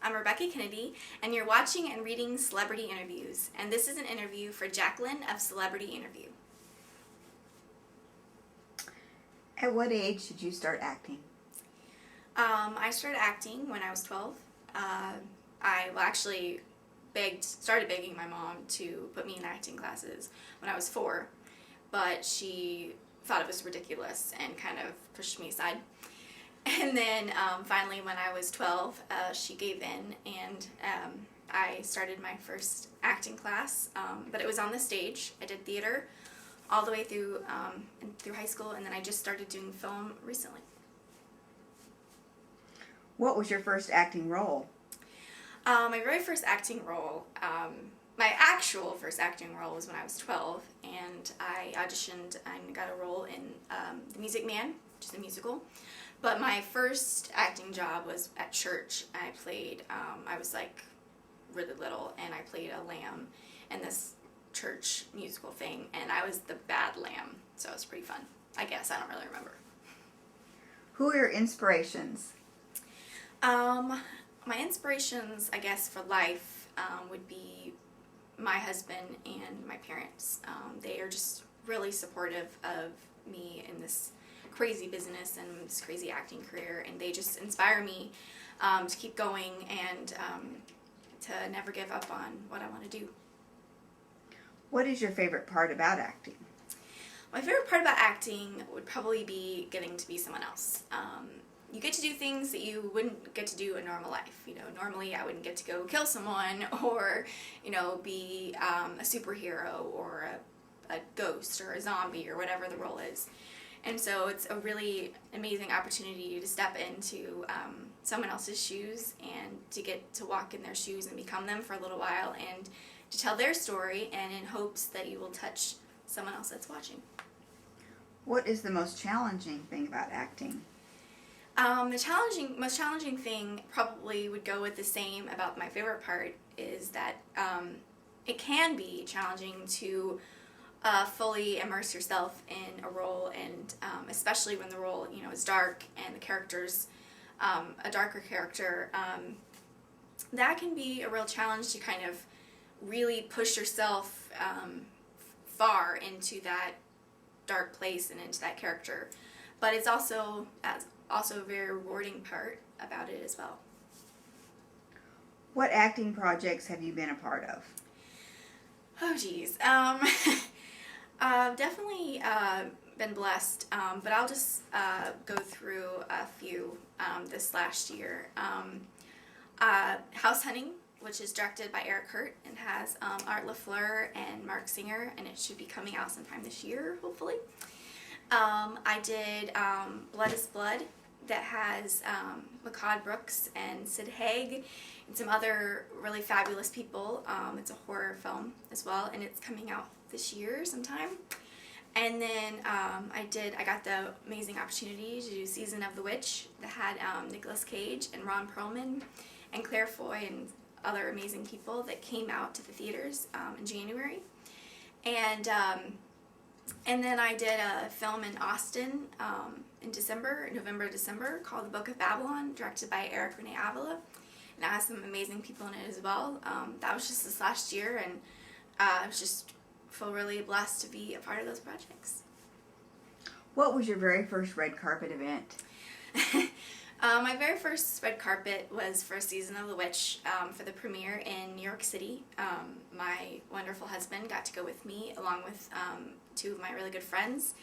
I'm Rebekah Kennedy, and you're watching and reading Celebrity Interviews, and this is an interview for Jaclyn of Celebrity Interview. At what age did you start acting? I started acting when I was 12. I actually started begging my mom to put me in acting classes when I was 4, but she thought it was ridiculous and kind of pushed me aside. And then finally when I was 12, she gave in, and I started my first acting class, but it was on the stage. I did theater all the way through high school, and then I just started doing film recently. What was your first acting role? My very first acting role, my actual first acting role was when I was 12, and I auditioned and got a role in The Music Man, which is a musical. But my first acting job was at church. I played, I was like really little, and I played a lamb in this church musical thing, and I was the bad lamb, so it was pretty fun. I guess, I don't really remember. Who are your inspirations? My inspirations, I guess, for life would be my husband and my parents. They are just really supportive of me in this crazy business and this crazy acting career, and they just inspire me to keep going and to never give up on what I want to do. What is your favorite part about acting? My favorite part about acting would probably be getting to be someone else. You get to do things that you wouldn't get to do in normal life. You know, normally I wouldn't get to go kill someone or, you know, be a superhero or a ghost or a zombie or whatever the role is. And so it's a really amazing opportunity to step into someone else's shoes and to get to walk in their shoes and become them for a little while and to tell their story, and in hopes that you will touch someone else that's watching. What is the most challenging thing about acting? The most challenging thing probably would go with the same about my favorite part, is that it can be challenging to fully immerse yourself in a role, and especially when the role, you know, is dark and the character's a darker character. That can be a real challenge to kind of really push yourself far into that dark place and into that character. But it's also a very rewarding part about it as well. What acting projects have you been a part of? Oh geez, definitely been blessed, but I'll just go through a few this last year. House Hunting, which is directed by Eric Hurt and has Art LaFleur and Mark Singer, and it should be coming out sometime this year, hopefully. I did Blood is Blood, that has McCod Brooks and Sid Haig and some other really fabulous people. It's a horror film as well, and it's coming out this year sometime. And then I got the amazing opportunity to do Season of the Witch, that had Nicolas Cage and Ron Perlman and Claire Foy and other amazing people, that came out to the theaters in January. And then I did a film in Austin in November, December, called The Book of Babylon, directed by Eric Renee Avila. And it has some amazing people in it as well. That was just this last year, and I was just feel really blessed to be a part of those projects. What was your very first red carpet event? My very first red carpet was for Season of the Witch, for the premiere in New York City. My wonderful husband got to go with me, along with 2 of my really good friends,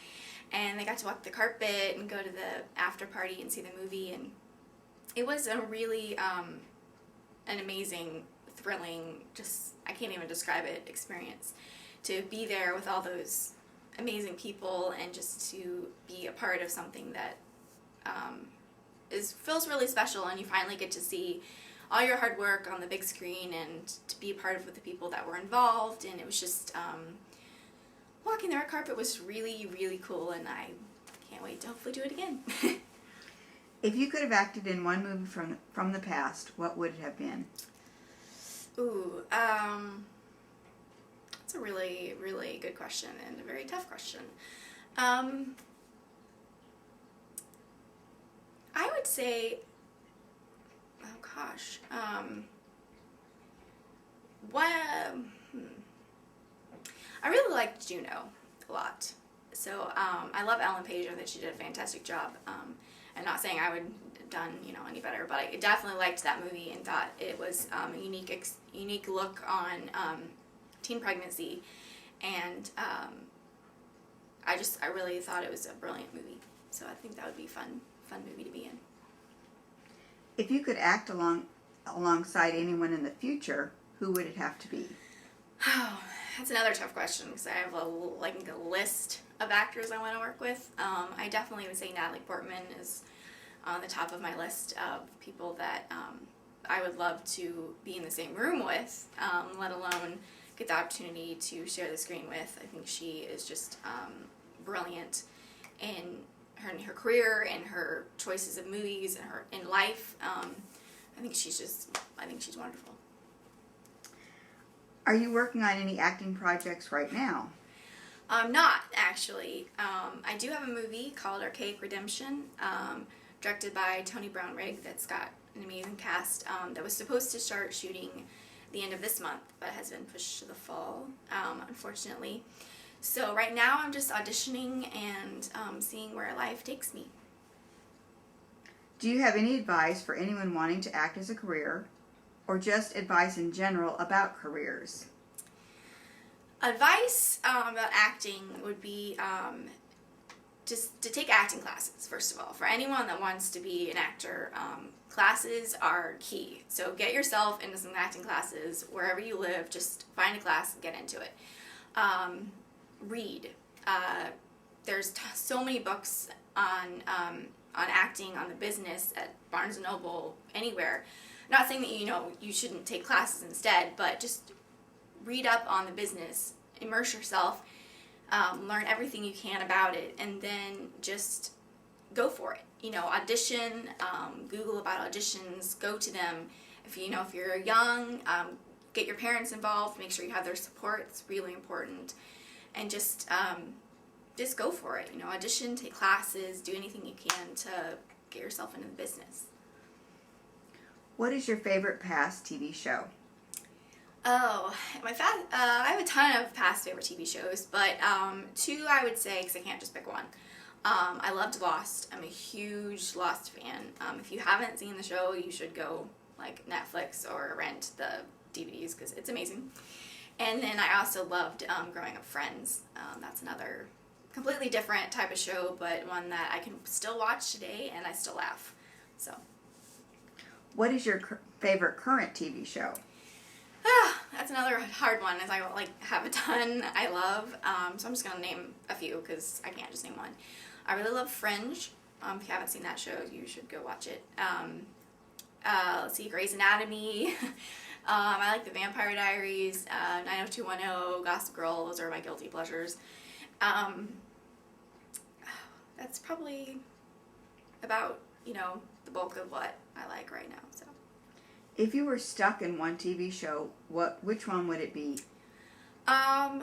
and they got to walk the carpet and go to the after party and see the movie, and it was a really an amazing, thrilling, just, I can't even describe it, experience to be there with all those amazing people and just to be a part of something that feels really special, and you finally get to see all your hard work on the big screen and to be a part of with the people that were involved. And it was just walking the red carpet was really, really cool, and I can't wait to hopefully do it again. If you could have acted in one movie from the past, what would it have been? Ooh, that's a really, really good question, and a very tough question. I would say, oh gosh, What? I really liked Juno a lot. So I love Ellen Page. I think she did a fantastic job. I'm not saying I would have done any better, but I definitely liked that movie and thought it was a unique look on teen pregnancy, and I really thought it was a brilliant movie. So I think that would be a fun movie to be in. If you could act alongside anyone in the future, who would it have to be? Oh, that's another tough question because I have a list of actors I want to work with. I definitely would say Natalie Portman is on the top of my list of people that I would love to be in the same room with, let alone get the opportunity to share the screen with. I think she is just brilliant in her career and her choices of movies and her in life. I think she's wonderful. Are you working on any acting projects right now? I'm not, actually. I do have a movie called Archaic Redemption, directed by Tony Brown-Rigg, that's got an amazing cast, that was supposed to start shooting the end of this month, but has been pushed to the fall, unfortunately. So right now I'm just auditioning and seeing where life takes me. Do you have any advice for anyone wanting to act as a career, or just advice in general about careers? Advice about acting would be just to take acting classes, first of all. For anyone that wants to be an actor, classes are key. So get yourself into some acting classes wherever you live. Just find a class and get into it. Read. There's so many books on acting, on the business at Barnes & Noble, anywhere. Not saying that you shouldn't take classes instead, but just read up on the business, immerse yourself, learn everything you can about it, and then just go for it. Audition, Google about auditions, go to them. If you're young, get your parents involved, make sure you have their support. It's really important. And just go for it. Audition, take classes, do anything you can to get yourself into the business. What is your favorite past TV show? Oh, I have a ton of past favorite TV shows, but two I would say, because I can't just pick one. I loved Lost. I'm a huge Lost fan. If you haven't seen the show, you should go Netflix or rent the DVDs because it's amazing. And then I also loved growing up Friends. That's another completely different type of show, but one that I can still watch today and I still laugh. So. What is your favorite current TV show? That's another hard one, as I have a ton I love. So I'm just going to name a few because I can't just name one. I really love Fringe. If you haven't seen that show, you should go watch it. Let's see, Grey's Anatomy. I like The Vampire Diaries, 90210, Gossip Girl. Those are my guilty pleasures. That's probably about, the bulk of what I like right now. So, if you were stuck in one TV show, which one would it be? I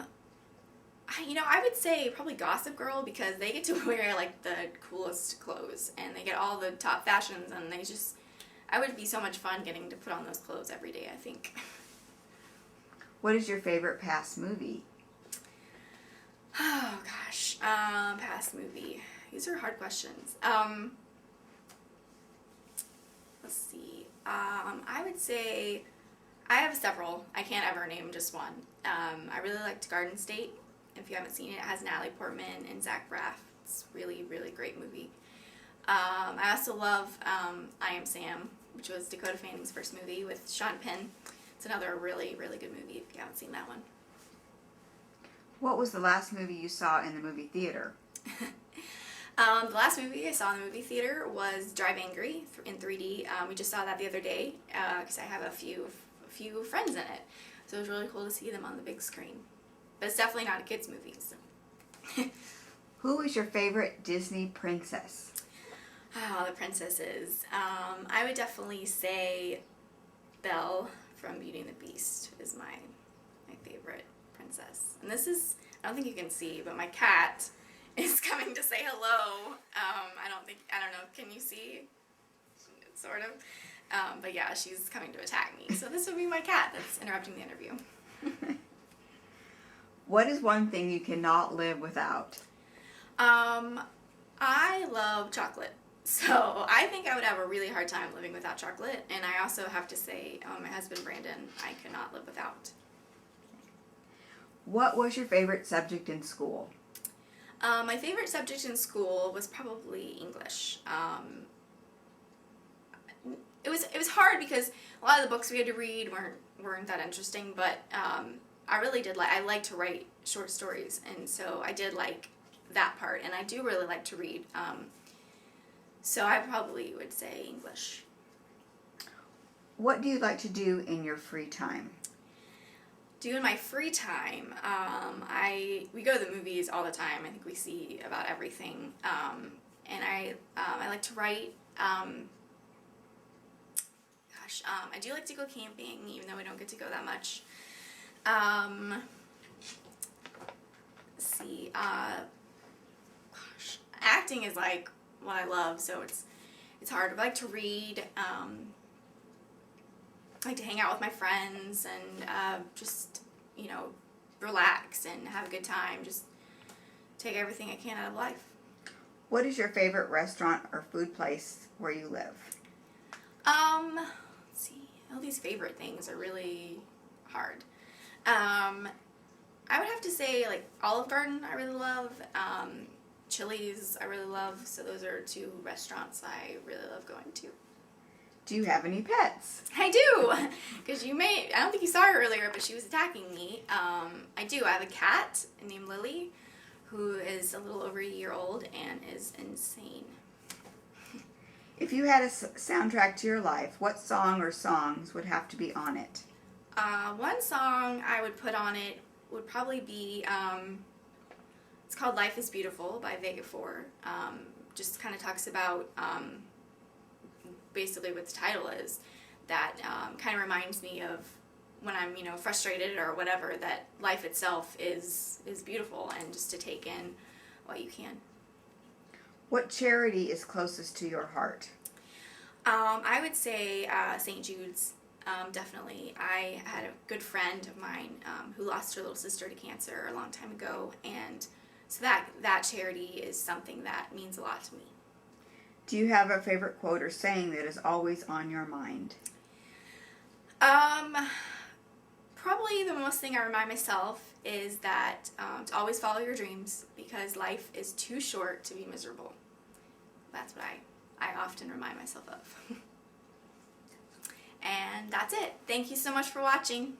would say probably Gossip Girl because they get to wear the coolest clothes and they get all the top fashions and I would be so much fun getting to put on those clothes every day, I think. What is your favorite past movie? Oh gosh, past movie. These are hard questions. Let's see. I would say I have several. I can't ever name just one. I really liked Garden State. If you haven't seen it, it has Natalie Portman and Zach Braff. It's really, really great movie. I also love I Am Sam, which was Dakota Fanning's first movie with Sean Penn. It's another really, really good movie if you haven't seen that one. What was the last movie you saw in the movie theater? The last movie I saw in the movie theater was Drive Angry in 3D. We just saw that the other day because I have a few friends in it. So it was really cool to see them on the big screen. But it's definitely not a kid's movie. So. Who is your favorite Disney princess? Oh, the princesses. I would definitely say Belle from Beauty and the Beast is my favorite princess. And this is, I don't think you can see, but my cat is coming to say hello. I don't know, can you see? Sort of. But yeah, she's coming to attack me. So this would be my cat that's interrupting the interview. What is one thing you cannot live without? I love chocolate. So I think I would have a really hard time living without chocolate. And I also have to say, my husband Brandon, I cannot live without. What was your favorite subject in school? My favorite subject in school was probably English. It was hard because a lot of the books we had to read weren't that interesting, but I really did I like to write short stories, and so I did like that part, and I do really like to read. So I probably would say English. What do you like to do in your free time? Do in my free time, we go to the movies all the time. I think we see about everything, and I like to write. I do like to go camping, even though we don't get to go that much. Let's see. Acting is like what I love, so it's hard. I like to read. I like to hang out with my friends and just relax and have a good time. Just take everything I can out of life. What is your favorite restaurant or food place where you live? Let's see. All these favorite things are really hard. I would have to say like Olive Garden I really love. Chili's I really love. So those are two restaurants I really love going to. Do you have any pets? I do, because I don't think you saw her earlier, but she was attacking me. I do. I have a cat named Lily, who is a little over a year old and is insane. If you had a soundtrack to your life, what song or songs would have to be on it? One song I would put on it would probably be, it's called Life is Beautiful by Vega 4. Just kind of talks about basically what the title is, that kind of reminds me of when I'm frustrated or whatever, that life itself is beautiful, and just to take in what you can. What charity is closest to your heart? I would say St. Jude's, definitely. I had a good friend of mine who lost her little sister to cancer a long time ago, and so that charity is something that means a lot to me. Do you have a favorite quote or saying that is always on your mind? Probably the most thing I remind myself is that to always follow your dreams, because life is too short to be miserable. That's what I often remind myself of. And that's it. Thank you so much for watching.